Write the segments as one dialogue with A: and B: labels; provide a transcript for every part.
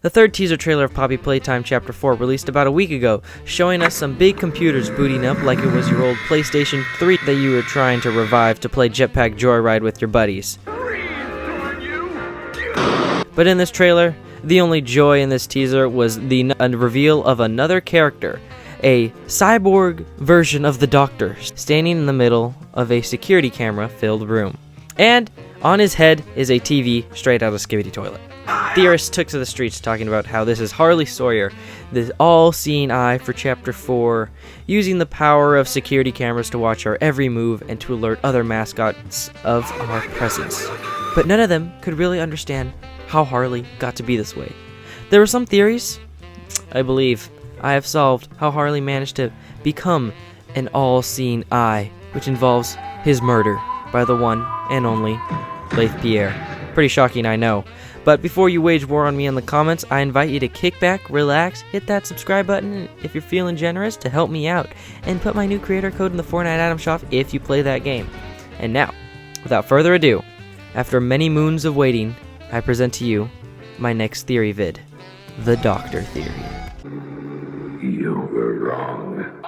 A: The third teaser trailer of Poppy Playtime Chapter 4 released about a week ago, showing us some big computers booting up like it was your old PlayStation 3 that you were trying to revive to play Jetpack Joyride with your buddies. But in this trailer, the only joy in this teaser was the reveal of another character, a cyborg version of the Doctor, standing in the middle of a security camera-filled room. And on his head is a TV straight out of Skibidi Toilet. Theorists took to the streets talking about how this is Harley Sawyer, the all-seeing eye for Chapter 4, using the power of security cameras to watch our every move and to alert other mascots of our presence. But none of them could really understand how Harley got to be this way. There were some theories. I believe I have solved how Harley managed to become an all-seeing eye, which involves his murder by the one and only Leith Pierre. Pretty shocking, I know. But before you wage war on me in the comments, I invite you to kick back, relax, hit that subscribe button if you're feeling generous to help me out, and put my new creator code in the Fortnite item shop if you play that game. And now, without further ado, after many moons of waiting, I present to you my next theory vid, the Doctor Theory.
B: You were wrong.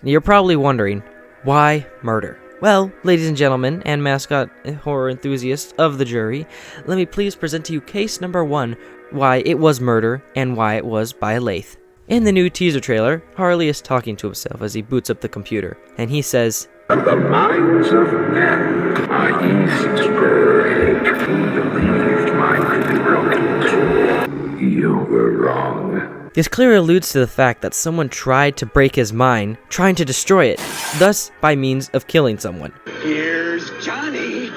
A: You're probably wondering, why murder? Well, ladies and gentlemen, and mascot horror enthusiasts of the jury, let me please present to you case number 1, why it was murder and why it was by Leith. In the new teaser trailer, Harley is talking to himself as he boots up the computer, and he says,
B: The minds of men are easy to break. You believed mine could be broken. You were wrong.
A: This clearly alludes to the fact that someone tried to break his mind, trying to destroy it, thus by means of killing someone.
C: Here's Johnny!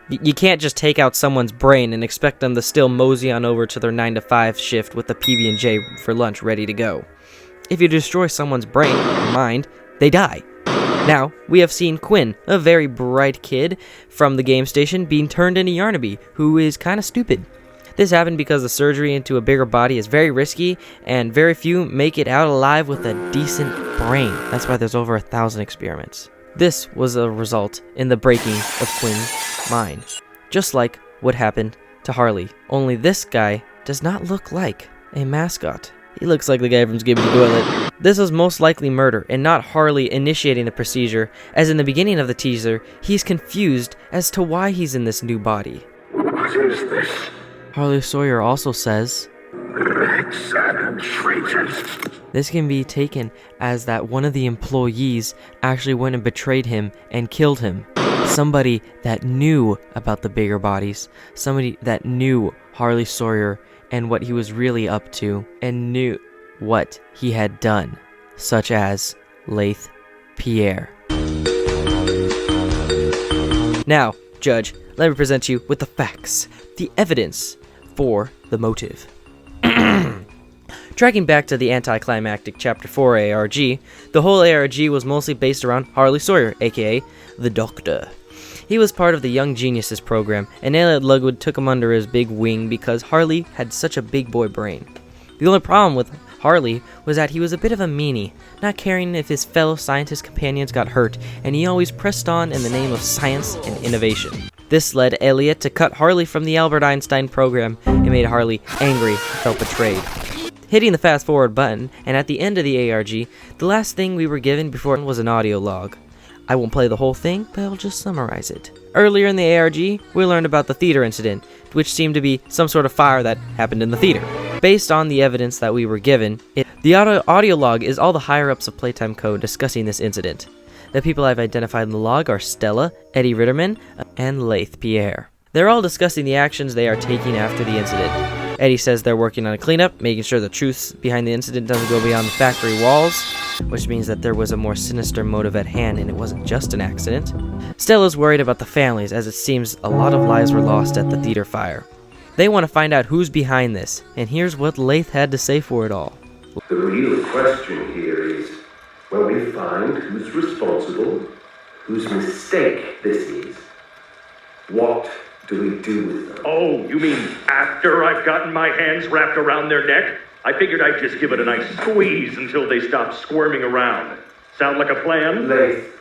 A: You can't just take out someone's brain and expect them to still mosey on over to their 9-to-5 shift with the PB&J for lunch ready to go. If you destroy someone's brain or mind, they die. Now, we have seen Quinn, a very bright kid from the game station, being turned into Yarnaby, who is kinda stupid. This happened because the surgery into a bigger body is very risky, and very few make it out alive with a decent brain. That's why there's over 1,000 experiments. This was a result in the breaking of Quinn's mind, just like what happened to Harley. Only this guy does not look like a mascot. He looks like the guy from Skibidi Toilet. This was most likely murder, and not Harley initiating the procedure, as in the beginning of the teaser, he's confused as to why he's in this new body.
B: What is this?
A: Harley Sawyer also says,
B: Red-Saturn traitors.
A: This can be taken as that one of the employees actually went and betrayed him and killed him. Somebody that knew about the bigger bodies, somebody that knew Harley Sawyer and what he was really up to, and knew what he had done, such as Leith Pierre. Now, Judge, let me present you with the facts, the evidence for the motive. Tracking back to the anticlimactic Chapter 4 ARG, the whole ARG was mostly based around Harley Sawyer, aka the Doctor. He was part of the Young Geniuses program, and Elliot Ludwood took him under his big wing because Harley had such a big boy brain. The only problem with Harley was that he was a bit of a meanie, not caring if his fellow scientist companions got hurt, and he always pressed on in the name of science and innovation. This led Elliot to cut Harley from the Albert Einstein program and made Harley angry and felt betrayed. Hitting the fast forward button, and at the end of the ARG, the last thing we were given before was an audio log. I won't play the whole thing, but I'll just summarize it. Earlier in the ARG, we learned about the theater incident, which seemed to be some sort of fire that happened in the theater. Based on the evidence that we were given, the audio log is all the higher-ups of Playtime Code discussing this incident. The people I've identified in the log are Stella, Eddie Ritterman, and Leith Pierre. They're all discussing the actions they are taking after the incident. Eddie says they're working on a cleanup, making sure the truth behind the incident doesn't go beyond the factory walls, which means that there was a more sinister motive at hand and it wasn't just an accident. Stella's worried about the families, as it seems a lot of lives were lost at the theater fire. They want to find out who's behind this, and here's what Leith had to say for it all.
B: The real question here is, when we find who's responsible, whose mistake this is, what do we do with them?
D: Oh, you mean after I've gotten my hands wrapped around their neck? I figured I'd just give it a nice squeeze until they stopped squirming around. Sound like a plan?
B: Leith,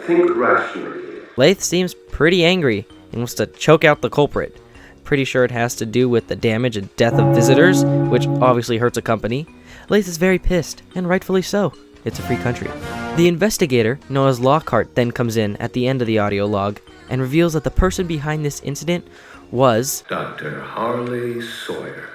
B: think rationally.
A: Leith seems pretty angry and wants to choke out the culprit. pretty sure it has to do with the damage and death of visitors, which obviously hurts a company. Leith is very pissed, and rightfully so. It's a free country. The investigator, known as Lockhart, then comes in at the end of the audio log and reveals that the person behind this incident was
B: Dr. Harley Sawyer.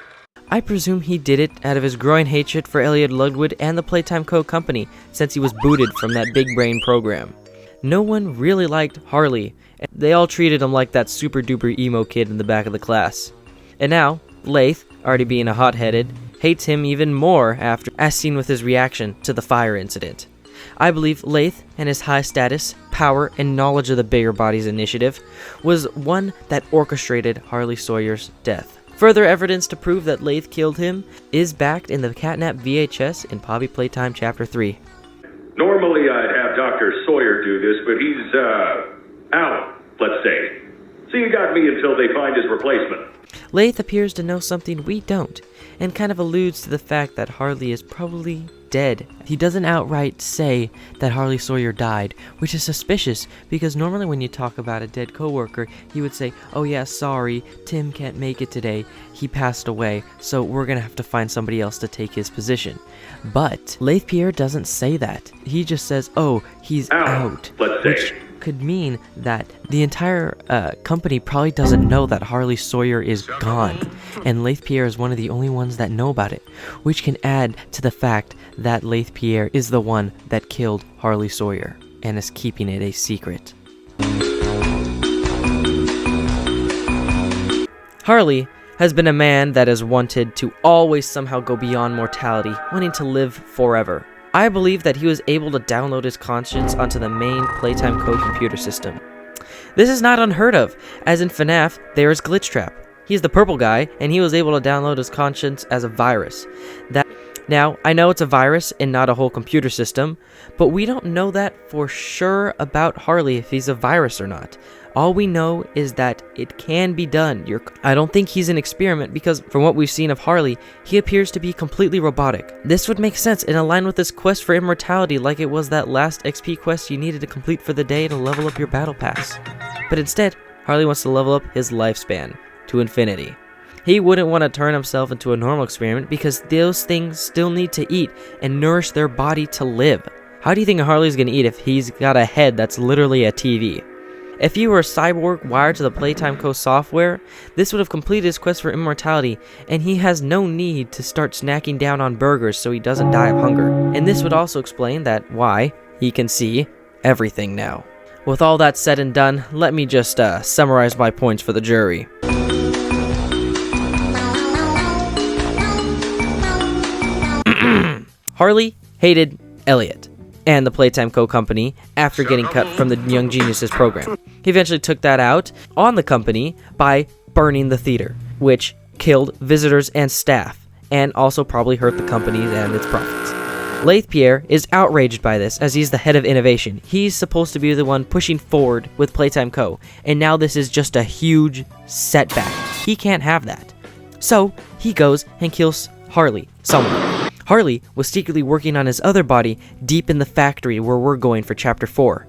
A: I presume he did it out of his growing hatred for Elliot Ludwood and the Playtime Co. company, since he was booted from that big brain program. No one really liked Harley. They all treated him like that super duper emo kid in the back of the class. And now, Leith, already being a hot-headed, hates him even more after, as seen with his reaction to the fire incident. I believe Leith and his high status, power, and knowledge of the Bigger Bodies initiative was one that orchestrated Harley Sawyer's death. Further evidence to prove that Leith killed him is backed in the Catnap VHS in Poppy Playtime Chapter 3.
D: Normally I'd have Dr. Sawyer do this, but he's, out, let's say. So you got me until they find his replacement.
A: Leith appears to know something we don't, and kind of alludes to the fact that Harley is probably dead. He doesn't outright say that Harley Sawyer died, which is suspicious because normally when you talk about a dead coworker, he would say, "Oh yeah, sorry, Tim can't make it today. He passed away, so we're gonna have to find somebody else to take his position." But Leith Pierre doesn't say that. He just says, "Oh, he's out,"
D: let's say.
A: which could mean that the entire company probably doesn't know that Harley Sawyer is gone, and Leith Pierre is one of the only ones that know about it, which can add to the fact that Leith Pierre is the one that killed Harley Sawyer and is keeping it a secret. Harley has been a man that has wanted to always somehow go beyond mortality, wanting to live forever. I believe that he was able to download his conscience onto the main Playtime Co. computer system. This is not unheard of, as in FNAF, there is Glitchtrap. He's the purple guy, and he was able to download his conscience as a virus. Now, I know it's a virus and not a whole computer system, but we don't know that for sure about Harley if he's a virus or not. All we know is that it can be done. I don't think he's an experiment because from what we've seen of Harley, he appears to be completely robotic. This would make sense and align with this quest for immortality like it was that last XP quest you needed to complete for the day to level up your battle pass. But instead, Harley wants to level up his lifespan to infinity. He wouldn't want to turn himself into a normal experiment because those things still need to eat and nourish their body to live. How do you think Harley's going to eat if he's got a head that's literally a TV? If he were a cyborg wired to the Playtime Co. software, this would have completed his quest for immortality, and he has no need to start snacking down on burgers so he doesn't die of hunger. And this would also explain why he can see everything now. With all that said and done, let me just summarize my points for the jury. Harley hated Elliot and the Playtime Co. company after getting cut from the Young Geniuses program. He eventually took that out on the company by burning the theater, which killed visitors and staff, and also probably hurt the company and its profits. Leith Pierre is outraged by this as he's the head of innovation. He's supposed to be the one pushing forward with Playtime Co., and now this is just a huge setback. He can't have that. So he goes and kills Harley somewhere. Harley was secretly working on his other body deep in the factory where we're going for Chapter 4.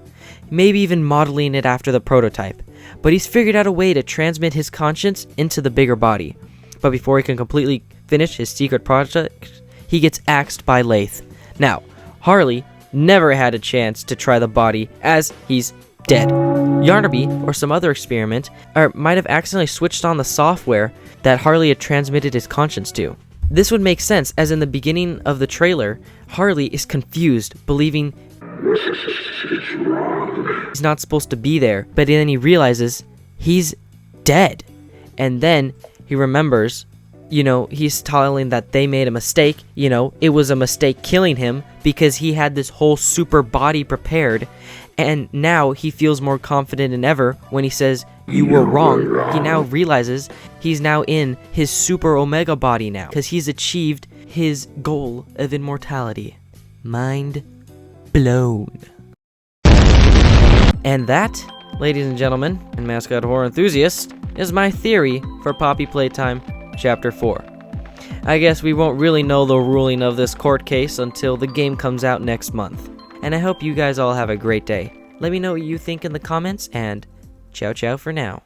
A: Maybe even modeling it after the prototype. But he's figured out a way to transmit his conscience into the bigger body. But before he can completely finish his secret project, he gets axed by Leith. Now, Harley never had a chance to try the body as he's dead. Yarnaby or some other experiment might have accidentally switched on the software that Harley had transmitted his conscience to. This would make sense, as in the beginning of the trailer, Harley is confused, believing he's not supposed to be there, but then he realizes he's dead. And then he remembers, he's telling that they made a mistake, it was a mistake killing him because he had this whole super body prepared, and now he feels more confident than ever when he says, "You were wrong." He now realizes he's now in his super omega body now because he's achieved his goal of immortality. Mind blown. And that, ladies and gentlemen, and mascot horror enthusiasts, is my theory for Poppy Playtime Chapter 4. I guess we won't really know the ruling of this court case until the game comes out next month. And I hope you guys all have a great day. Let me know what you think in the comments, and ciao ciao for now.